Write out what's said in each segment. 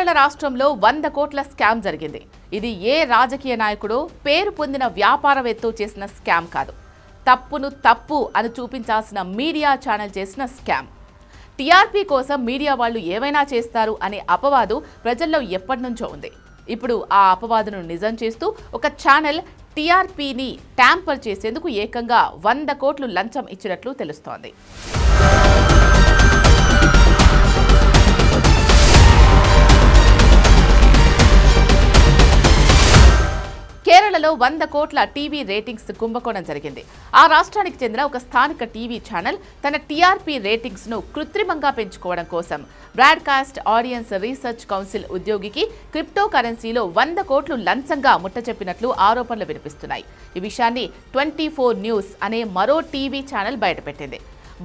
కేరళ రాష్ట్రంలో 100 కోట్ల స్కామ్ జరిగింది. ఇది ఏ రాజకీయ నాయకుడో పేరు పొందిన వ్యాపారవేత్త చేసిన స్కామ్ కాదు. తప్పును తప్పు అని చూపించాల్సిన మీడియా ఛానల్ చేసిన స్కామ్. టీఆర్పీ కోసం మీడియా వాళ్ళు ఏమైనా చేస్తారు అనే అపవాదు ప్రజల్లో ఎప్పటి నుంచో ఉంది. ఇప్పుడు ఆ అపవాదును నిజం చేస్తూ ఒక ఛానల్ టీఆర్పీని ట్యాంపర్ చేసేందుకు ఏకంగా 100 కోట్లు లంచం ఇచ్చినట్లు తెలుస్తోంది. కేరళలో 100 కోట్ల టీవీ రేటింగ్స్ కుంభకోణం జరిగింది. ఆ రాష్ట్రానికి చెందిన ఒక స్థానిక టీవీ ఛానల్ తన టీఆర్పీ రేటింగ్స్ ను కృత్రిమంగా పెంచుకోవడం కోసం బ్రాడ్కాస్ట్ ఆడియన్స్ రీసెర్చ్ కౌన్సిల్ ఉద్యోగికి క్రిప్టో కరెన్సీలో 100 కోట్లు లంచంగా ముట్టచెప్పినట్లు ఆరోపణలు వినిపిస్తున్నాయి. ఈ విషయాన్ని 24 న్యూస్ అనే మరో టీవీ ఛానల్ బయటపెట్టింది.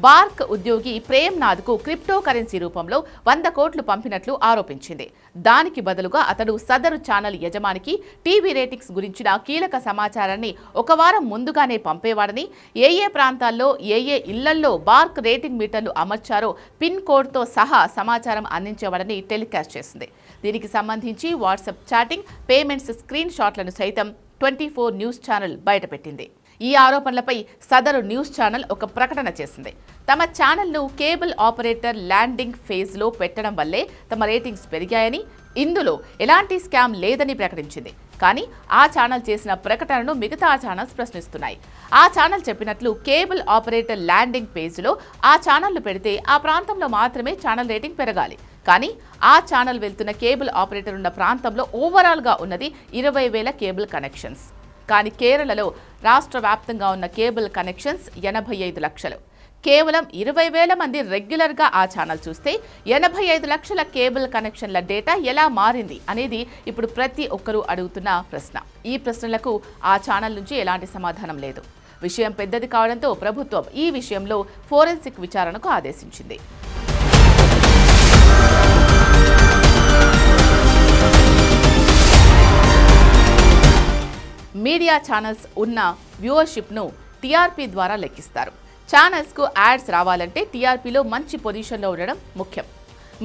బార్క్ ఉద్యోగి ప్రేమ్ నాథ్కు క్రిప్టో కరెన్సీ రూపంలో 100 కోట్లు పంపినట్లు ఆరోపించింది. దానికి బదులుగా అతడు సదరు ఛానల్ యజమానికి టీవీ రేటింగ్స్ గురించిన కీలక సమాచారాన్ని ఒక వారం ముందుగానే పంపేవాడని, ఏ ప్రాంతాల్లో ఏ ఇళ్లల్లో బార్క్ రేటింగ్ మీటర్లు అమర్చారో పిన్ కోడ్తో సహా సమాచారం అందించేవాడని టెలికాస్ట్ చేసింది. దీనికి సంబంధించి వాట్సాప్ చాటింగ్, పేమెంట్స్ స్క్రీన్ షాట్లను సైతం 24 న్యూస్ ఛానల్ బయటపెట్టింది. ఈ ఆరోపణలపై సదరు న్యూస్ ఛానల్ ఒక ప్రకటన చేసింది. తమ ఛానల్ను కేబుల్ ఆపరేటర్ ల్యాండింగ్ ఫేజ్లో పెట్టడం వల్లే తమ రేటింగ్స్ పెరిగాయని, ఇందులో ఎలాంటి స్కామ్ లేదని ప్రకటించింది. కానీ ఆ ఛానల్ చేసిన ప్రకటనను మిగతా ఛానల్స్ ప్రశ్నిస్తున్నాయి. ఆ ఛానల్ చెప్పినట్లు కేబుల్ ఆపరేటర్ ల్యాండింగ్ పేజ్లో ఆ ఛానల్ను పెడితే ఆ ప్రాంతంలో మాత్రమే ఛానల్ రేటింగ్ పెరగాలి. కానీ ఆ ఛానల్ వెళ్తున్న కేబుల్ ఆపరేటర్ ఉన్న ప్రాంతంలో ఓవరాల్గా ఉన్నది 20,000 కేబుల్ కనెక్షన్స్. కానీ కేరళలో రాష్ట్ర వ్యాప్తంగా ఉన్న కేబుల్ కనెక్షన్స్ 85 లక్షలు. కేవలం 20,000 మంది రెగ్యులర్గా ఆ ఛానల్ చూస్తే 85 లక్షల కేబుల్ కనెక్షన్ల డేటా ఎలా మారింది అనేది ఇప్పుడు ప్రతి ఒక్కరూ అడుగుతున్న ప్రశ్న. ఈ ప్రశ్నలకు ఆ ఛానల్ నుంచి ఎలాంటి సమాధానం లేదు. విషయం పెద్దది కావడంతో ప్రభుత్వం ఈ విషయంలో ఫోరెన్సిక్ విచారణకు ఆదేశించింది. మీడియా ఛానల్స్ ఉన్న వ్యూవర్షిప్ను టీఆర్పీ ద్వారా లెక్కిస్తారు. ఛానల్స్కు యాడ్స్ రావాలంటే టీఆర్పీలో మంచి పొజిషన్లో ఉండడం ముఖ్యం.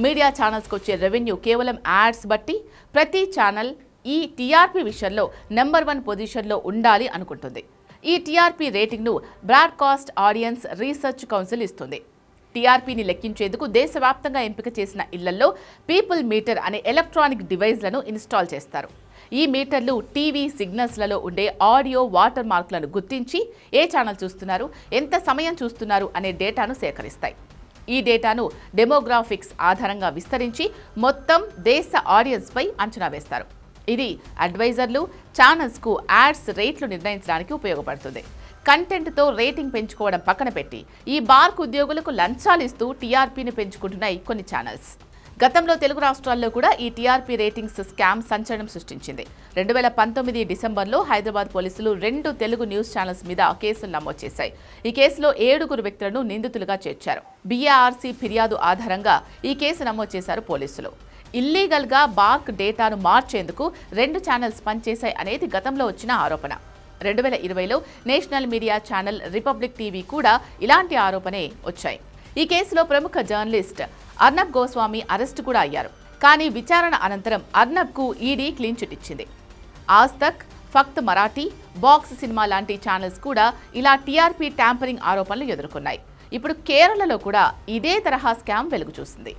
మీడియా ఛానల్స్కి వచ్చే రెవెన్యూ కేవలం యాడ్స్ బట్టి ప్రతి ఛానల్ ఈ టీఆర్పీ విషయంలో నెంబర్ 1 పొజిషన్లో ఉండాలి అనుకుంటుంది. ఈ టీఆర్పీ రేటింగ్ను బ్రాడ్కాస్ట్ ఆడియన్స్ రీసెర్చ్ కౌన్సిల్ ఇస్తుంది. టీఆర్పీని లెక్కించేందుకు దేశవ్యాప్తంగా ఎంపిక చేసిన ఇళ్లలో పీపుల్ మీటర్ అనే ఎలక్ట్రానిక్ డివైస్లను ఇన్స్టాల్ చేస్తారు. ఈ మీటర్లు టీవీ సిగ్నల్స్లలో ఉండే ఆడియో వాటర్ మార్క్లను గుర్తించి ఏ ఛానల్ చూస్తున్నారు, ఎంత సమయం చూస్తున్నారు అనే డేటాను సేకరిస్తాయి. ఈ డేటాను డెమోగ్రాఫిక్స్ ఆధారంగా విస్తరించి మొత్తం దేశ ఆడియన్స్పై అంచనా వేస్తారు. ఇది అడ్వైజర్లు, ఛానల్స్కు యాడ్స్ రేట్లు నిర్ణయించడానికి ఉపయోగపడుతుంది. కంటెంట్తో రేటింగ్ పెంచుకోవడం పక్కన పెట్టి ఈ బార్క్ ఉద్యోగులకు లంచాలు ఇస్తూ టీఆర్పీని పెంచుకుంటున్నాయి కొన్ని ఛానల్స్. గతంలో తెలుగు రాష్ట్రాల్లో కూడా ఈ టీఆర్పీ రేటింగ్స్ స్కామ్ సంచలనం సృష్టించింది. 2019 డిసెంబర్లో హైదరాబాద్ పోలీసులు 2 తెలుగు న్యూస్ ఛానల్స్ మీద కేసులు నమోదు చేశాయి. ఈ కేసులో 7 వ్యక్తులను నిందితులుగా చేర్చారు. BARC ఫిర్యాదు ఆధారంగా ఈ కేసు నమోదు చేశారు పోలీసులు. ఇల్లీగల్గా బార్క్ డేటాను మార్చేందుకు 2 ఛానల్స్ పనిచేశాయి అనేది గతంలో వచ్చిన ఆరోపణ. 2020లో national media channel Republic TV కూడా ఇలాంటి ఆరోపణే వచ్చాయి. ఈ కేసులో ప్రముఖ జర్నలిస్ట్ అర్నబ్ గోస్వామి అరెస్టు కూడా అయ్యారు. కానీ విచారణ అనంతరం అర్నబ్కు ఈడీ క్లీన్ చిట్ ఇచ్చింది. ఆజ్ తక్, ఫక్త్ మరాఠీ, బాక్స్ సినిమా లాంటి ఛానల్స్ కూడా ఇలా టీఆర్పీ ట్యాంపరింగ్ ఆరోపణలు ఎదుర్కొన్నాయి. ఇప్పుడు కేరళలో కూడా ఇదే తరహా స్కామ్ వెలుగు చూసింది.